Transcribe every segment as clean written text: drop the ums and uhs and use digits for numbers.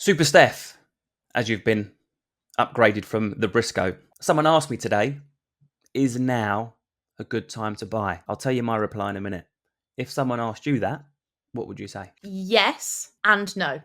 Super Steph, as you've been upgraded from the Briscoe. Someone asked me today, is now a good time to buy? I'll tell you my reply in a minute. If someone asked you that, what would you say? Yes and no.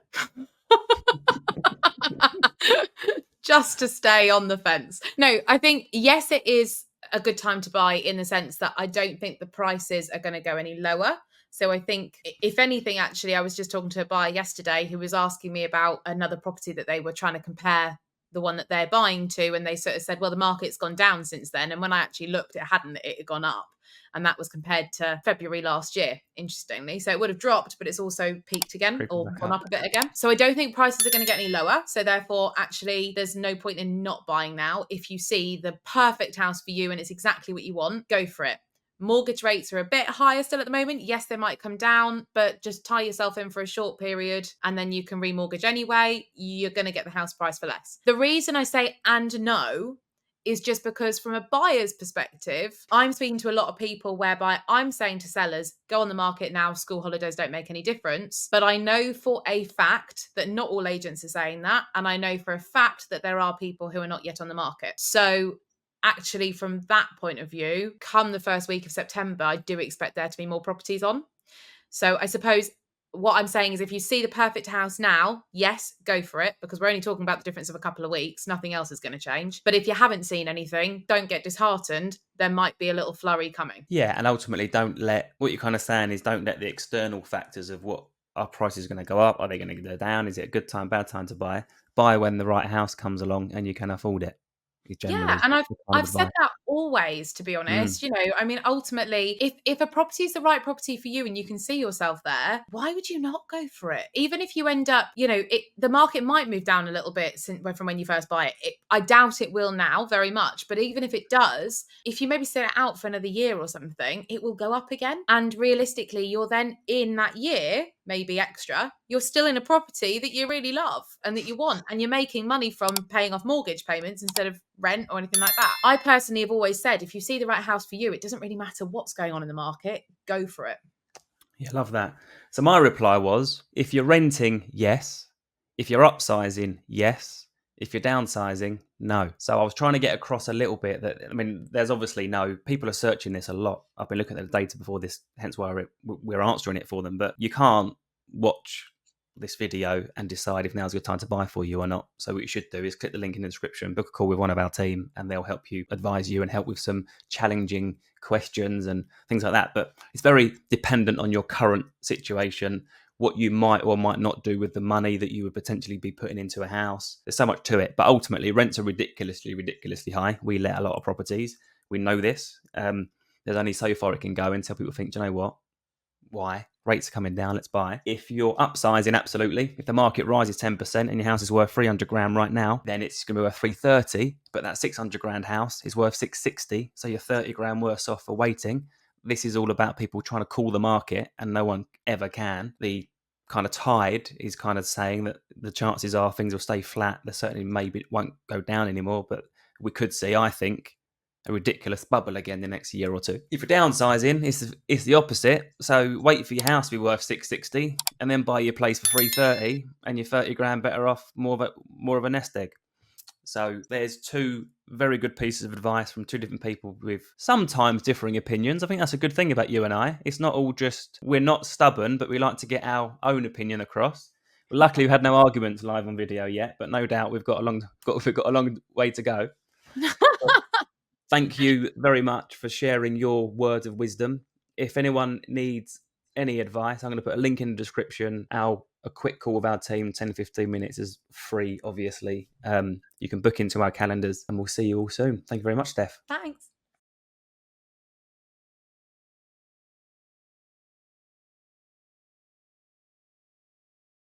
Just to stay on the fence. No, I think, yes, it is a good time to buy in the sense that I don't think the prices are going to go any lower. So I think, if anything, actually, I was just talking to a buyer yesterday who was asking me about another property that they were trying to compare the one that they're buying to. And they sort of said, well, the market's gone down since then. And when I actually looked, it hadn't, it had gone up. And that was compared to February last year, interestingly. So it would have dropped, but it's also peaked again Creeping or back gone up. up a bit again. So I don't think prices are going to get any lower. So therefore, actually, there's no point in not buying now. If you see the perfect house for you and it's exactly what you want, go for it. Mortgage rates are a bit higher still at the moment. Yes, they might come down, but just tie yourself in for a short period and then you can remortgage anyway. You're going to get the house price for less. The reason I say and no is just because, from a buyer's perspective, I'm speaking to a lot of people whereby I'm saying to sellers, go on the market now, school holidays don't make any difference. But I know for a fact that not all agents are saying that. And I know for a fact that there are people who are not yet on the market. So actually, from that point of view, come the first week of September, I do expect there to be more properties on. So I suppose what I'm saying is, if you see the perfect house now, yes, go for it, because we're only talking about the difference of a couple of weeks. Nothing else is going to change. But if you haven't seen anything, don't get disheartened. There might be a little flurry coming. Yeah, and ultimately what you're kind of saying is don't let the external factors of what our price is going to go up. Are they going to go down? Is it a good time, bad time to buy? Buy when the right house comes along and you can afford it. Is Yeah, generally and I've the kind of I've said advice. that always, to be honest. I mean, ultimately, if a property is the right property for you and you can see yourself there, why would you not go for it? Even if you end up, the market might move down a little bit from when you first buy it. I doubt it will now very much, but even if it does, if you maybe sit it out for another year or something, it will go up again. And realistically, you're then in that year, maybe extra, you're still in a property that you really love and that you want, and you're making money from paying off mortgage payments instead of rent or anything like that. I personally have always said, if you see the right house for you, it doesn't really matter what's going on in the market, go for it. Yeah, love that. So my reply was, if you're renting, yes. If you're upsizing, yes. If you're downsizing, no. So I was trying to get across a little bit that, I mean, there's obviously no, people are searching this a lot. I've been looking at the data before this, hence why we're answering it for them. But you can't watch this video and decide if now's a good time to buy for you or not. So what you should do is click the link in the description, book a call with one of our team, and they'll help you, advise you, and help with some challenging questions and things like that. But it's very dependent on your current situation, what you might or might not do with the money that you would potentially be putting into a house. There's so much to it. But ultimately, rents are ridiculously, ridiculously high. We let a lot of properties. We know this. There's only so far it can go until people think, do you know what? Why? Rates are coming down, let's buy. If you're upsizing, absolutely. If the market rises 10% and your house is worth 300 grand right now, then it's going to be worth 330. But that 600 grand house is worth 660. So you're 30 grand worse off for waiting. This is all about people trying to call the market, and no one ever can. The kind of tide is kind of saying that the chances are things will stay flat. There certainly maybe won't go down anymore, but we could see, I think, a ridiculous bubble again the next year or two. If you're downsizing, it's the opposite. So wait for your house to be worth 660 and then buy your place for 330, and you're 30 grand better off, more of a nest egg. So there's two very good pieces of advice from two different people with sometimes differing opinions. I think that's a good thing about you and I. It's not all just, we're not stubborn, but we like to get our own opinion across. Luckily, we've had no arguments live on video yet, but no doubt we've got a long way to go. Thank you very much for sharing your words of wisdom. If anyone needs any advice, I'm going to put a link in the description. A quick call with our team, 10, 15 minutes, is free, obviously. You can book into our calendars, and we'll see you all soon. Thank you very much, Steph. Thanks.